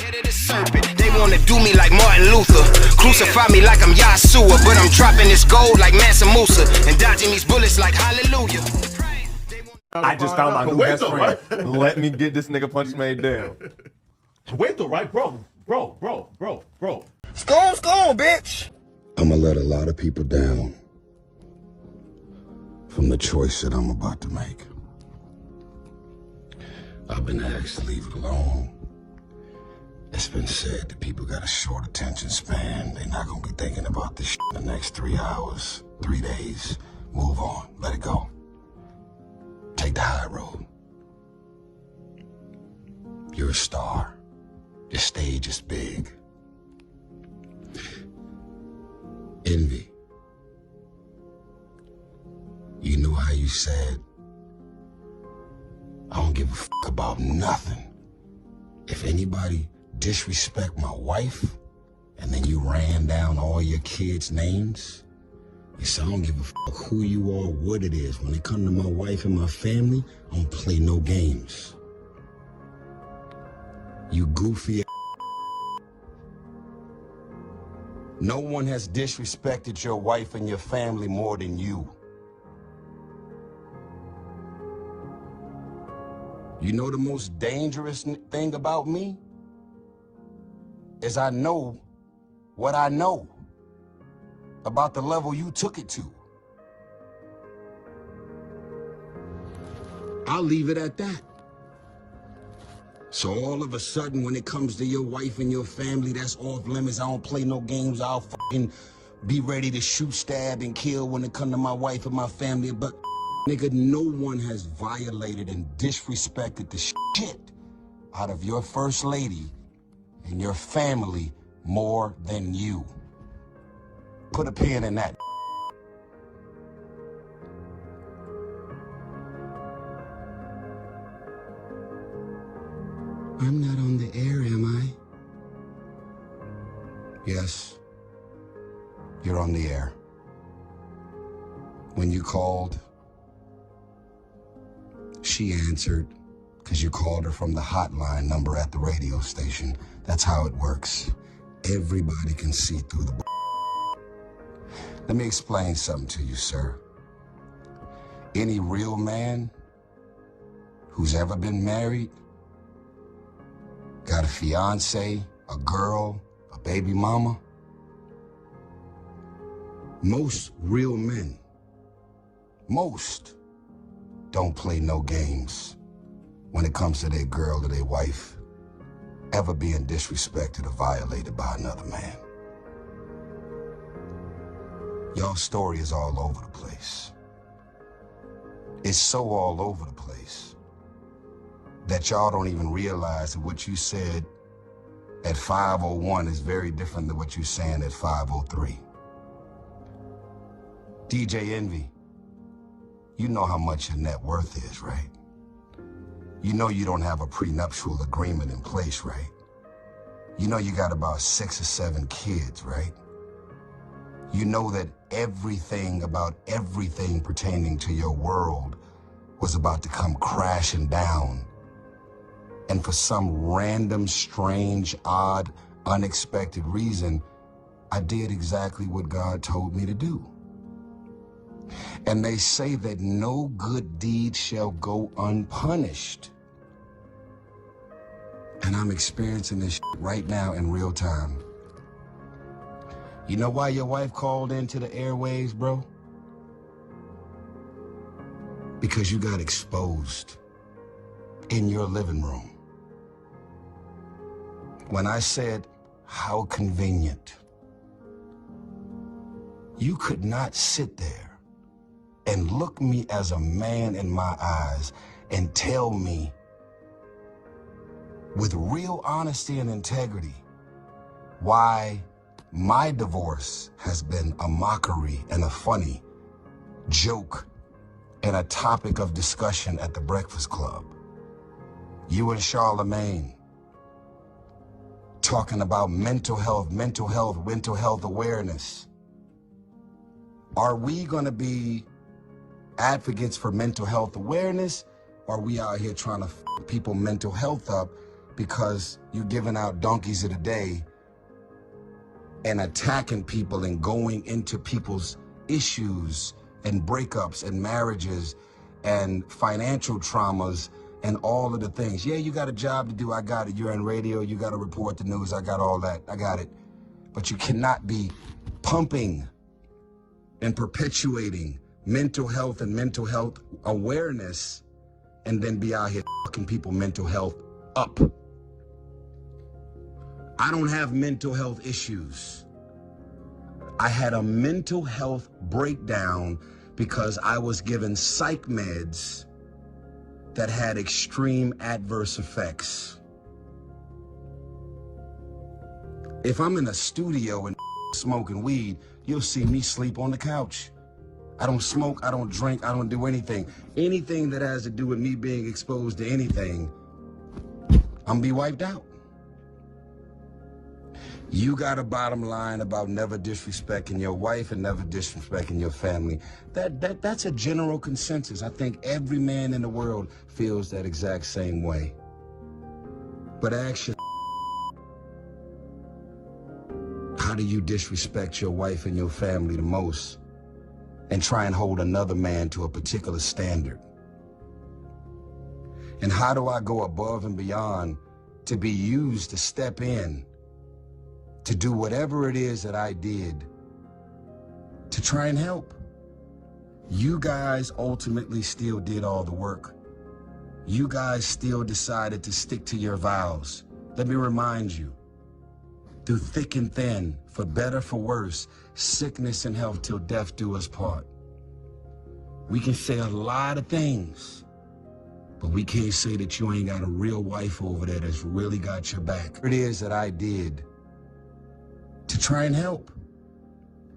Head of the serpent, they wanna do me like Martin Luther. Crucify me like I'm Yahshua, but I'm dropping this gold like Mansa Musa and dodging these bullets like hallelujah. I just found my new best friend. Right? Let me get this nigga Punch made down. Wait though, right, bro. School, bitch. I'ma let a lot of people down from the choice that I'm about to make. I've been asked to leave it alone. It's been said that people got a short attention span. They're not gonna be thinking about this shit in the next 3 hours, 3 days. Move on, let it go. Take the high road. You're a star. Your stage is big. Envy. You know how you said, I don't give a fuck about nothing. If anybody disrespect my wife, and then you ran down all your kids' names, you said, I don't give a fuck who you are, what it is. When it comes to my wife and my family, I don't play no games. You goofy. No one has disrespected your wife and your family more than you. You know the most dangerous thing about me? Is I know what I know about the level you took it to. I'll leave it at that. So all of a sudden, when it comes to your wife and your family, that's off limits. I don't play no games. I'll fucking be ready to shoot, stab, and kill when it comes to my wife and my family. But nigga, no one has violated and disrespected the shit out of your first lady and your family more than you. Put a pin in that. I'm not on the air, am I? Yes, you're on the air. When you called, she answered because you called her from the hotline number at the radio station. That's how it works. Everybody can see through the. Let me explain something to you, sir. Any real man who's ever been married, got a fiance, a girl, a baby mama, most real men, most don't play no games when it comes to their girl or their wife ever being disrespected or violated by another man. Y'all's story is all over the place. It's so all over the place that y'all don't even realize that what you said at 5:01 is very different than what you're saying at 5:03. DJ Envy, you know how much your net worth is, right? You know you don't have a prenuptial agreement in place, right? You know you got about 6 or 7 kids, right? You know that everything about everything pertaining to your world was about to come crashing down. And for some random, strange, odd, unexpected reason, I did exactly what God told me to do. And they say that no good deed shall go unpunished. And I'm experiencing this right now in real time. You know why your wife called into the airwaves, bro? Because you got exposed in your living room. When I said, how convenient, you could not sit there and look me as a man in my eyes and tell me with real honesty and integrity why my divorce has been a mockery and a funny joke and a topic of discussion at the Breakfast Club. You and Charlemagne talking about mental health awareness. Are we gonna be advocates for mental health awareness? Or are we out here trying to f people mental health up because you're giving out donkeys of the day and attacking people and going into people's issues and breakups and marriages and financial traumas and all of the things. Yeah, you got a job to do. I got it. You're in radio. You got to report the news. I got all that. I got it. But you cannot be pumping and perpetuating mental health and mental health awareness and then be out here fucking people mental health up. I don't have mental health issues. I had a mental health breakdown because I was given psych meds that had extreme adverse effects. If I'm in a studio and smoking weed, you'll see me sleep on the couch. I don't smoke, I don't drink, I don't do anything. Anything that has to do with me being exposed to anything, I'm gonna be wiped out. You got a bottom line about never disrespecting your wife and never disrespecting your family. That's a general consensus. I think every man in the world feels that exact same way. But actually, how do you disrespect your wife and your family the most and try and hold another man to a particular standard? And how do I go above and beyond to be used to step in to do whatever it is that I did to try and help? You guys ultimately still did all the work. You guys still decided to stick to your vows. Let me remind you, through thick and thin, for better, for worse, sickness and health till death do us part. We can say a lot of things, but we can't say that you ain't got a real wife over there that's really got your back. It is that I did to try and help.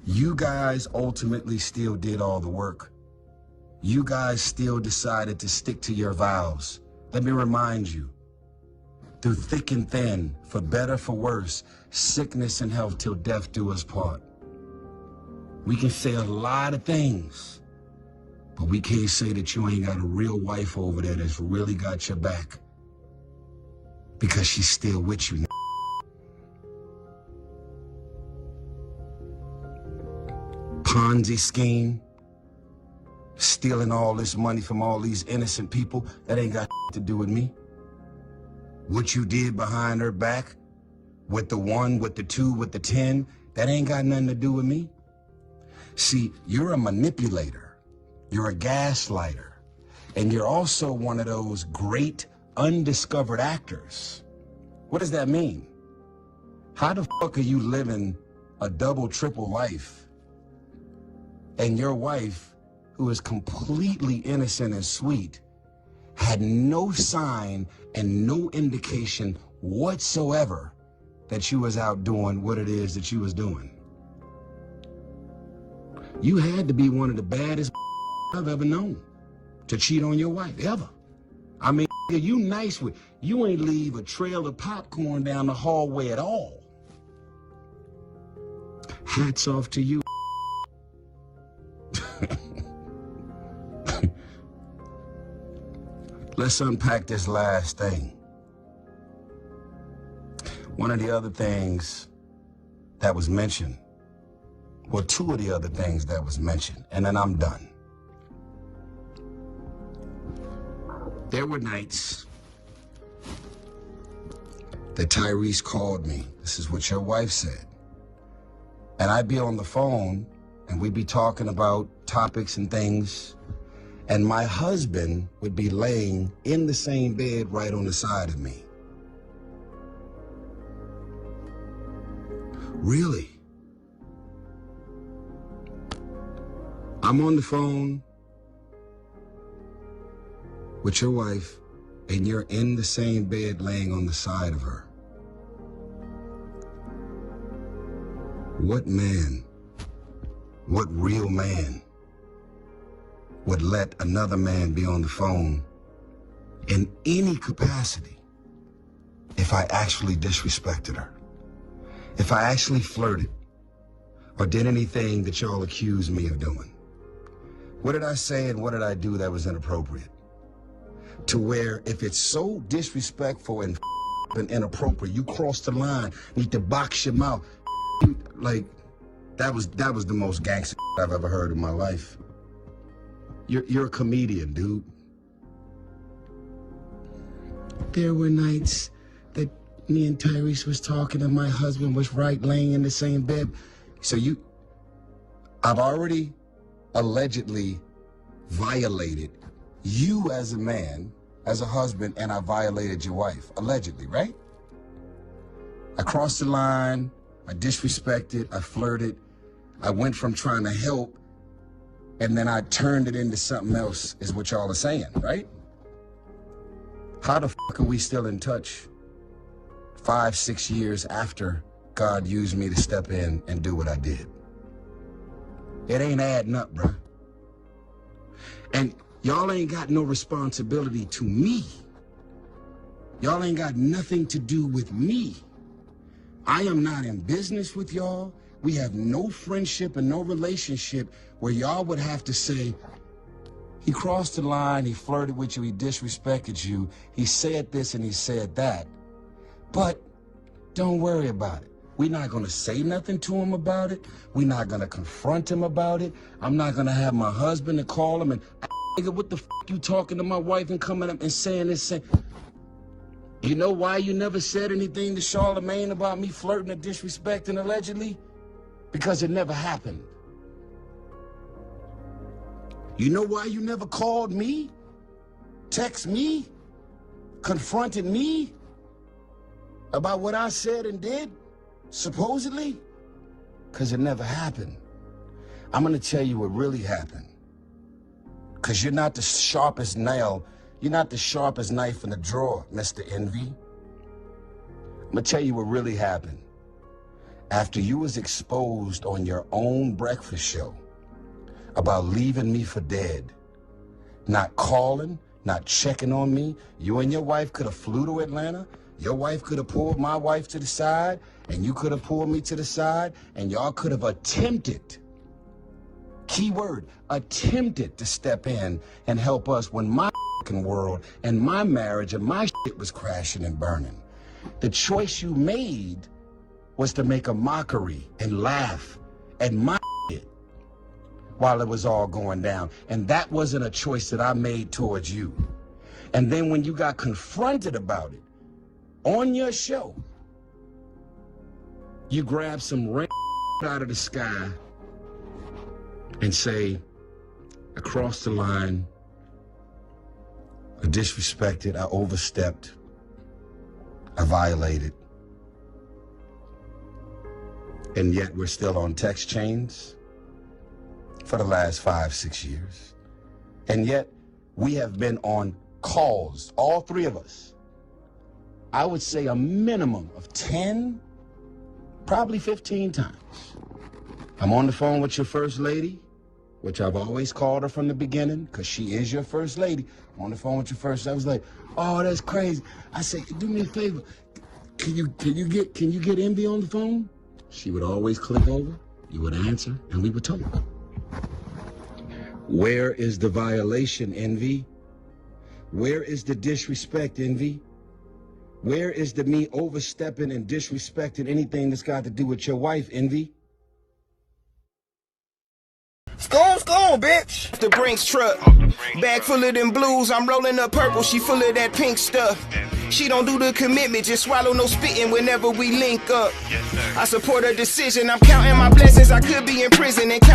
You guys ultimately still did all the work. You guys still decided to stick to your vows. Let me remind you, through thick and thin, for better, for worse, sickness and health till death do us part. We can say a lot of things, but we can't say that you ain't got a real wife over there that's really got your back, because she's still with you. Ponzi scheme, stealing all this money from all these innocent people, that ain't got to do with me. What you did behind her back, with the 1, with the 2, with the 10, that ain't got nothing to do with me. See, you're a manipulator, you're a gaslighter, and you're also one of those great undiscovered actors. What does that mean? How the fuck are you living a double, triple life, and your wife, who is completely innocent and sweet, had no sign and no indication whatsoever that you was out doing what it is that you was doing? You had to be one of the baddest I've ever known to cheat on your wife, ever. I mean, you nice with, you ain't leave a trail of popcorn down the hallway at all. Hats off to you. Let's unpack this last thing. One of the other things that was mentioned, well, 2 of the other things that was mentioned, and then I'm done. There were nights that Tyrese called me. This is what your wife said. And I'd be on the phone and we'd be talking about topics and things, and my husband would be laying in the same bed right on the side of me. Really? I'm on the phone with your wife, and you're in the same bed laying on the side of her. What man, what real man would let another man be on the phone in any capacity if I actually disrespected her, if I actually flirted or did anything that y'all accused me of doing? What did I say and what did I do that was inappropriate? To where if it's so disrespectful and and inappropriate. You crossed the line. Need to box your mouth. Like, that was the most gangster I've ever heard in my life. You're a comedian, dude. There were nights that me and Tyrese was talking and my husband was laying in the same bed. So I've already allegedly violated you as a man, as a husband, and I violated your wife, allegedly, right? I crossed the line, I disrespected, I flirted, I went from trying to help, and then I turned it into something else, is what y'all are saying, right? How the fuck are we still in touch 5, 6 years after God used me to step in and do what I did? It ain't adding up, bruh. And y'all ain't got no responsibility to me. Y'all ain't got nothing to do with me. I am not in business with y'all. We have no friendship and no relationship where y'all would have to say, he crossed the line, he flirted with you, he disrespected you, he said this and he said that. But don't worry about it. We're not gonna say nothing to him about it. We're not gonna confront him about it. I'm not gonna have my husband to call him and, nigga, what the f you talking to my wife and coming up and saying this? You know why you never said anything to Charlamagne about me flirting or disrespecting allegedly? Because it never happened. You know why you never called me, text me, confronted me about what I said and did, supposedly? Because it never happened. I'm gonna tell you what really happened. Because you're not the sharpest nail, you're not the sharpest knife in the drawer, Mr. Envy. I'm gonna tell you what really happened. After you was exposed on your own breakfast show about leaving me for dead, not calling, not checking on me, you and your wife could have flew to Atlanta, your wife could have pulled my wife to the side, and you could have pulled me to the side, and y'all could have attempted, key word, attempted to step in and help us when my world and my marriage and my shit was crashing and burning. The choice you made was to make a mockery and laugh at my shit while it was all going down. And that wasn't a choice that I made towards you. And then when you got confronted about it on your show, you grab some rain out of the sky and say, I crossed the line, I disrespected, I overstepped, I violated. And yet we're still on text chains for the last 5, 6 years. And yet we have been on calls, all three of us. I would say a minimum of 10, probably 15 times. I'm on the phone with your first lady, which I've always called her from the beginning, because she is your first lady. I'm on the phone with your first. I was like, oh, that's crazy. I said, do me a favor. Can you get Envy on the phone? She would always click over, you would answer, and we would talk. Where is the violation, Envy? Where is the disrespect, Envy? Where is the me overstepping and disrespecting anything that's got to do with your wife, Envy? Scone, bitch. The Brinks truck. Bag full of them blues. I'm rolling up purple. She full of that pink stuff. She don't do the commitment. Just swallow no spitting whenever we link up. I support her decision. I'm counting my blessings. I could be in prison and count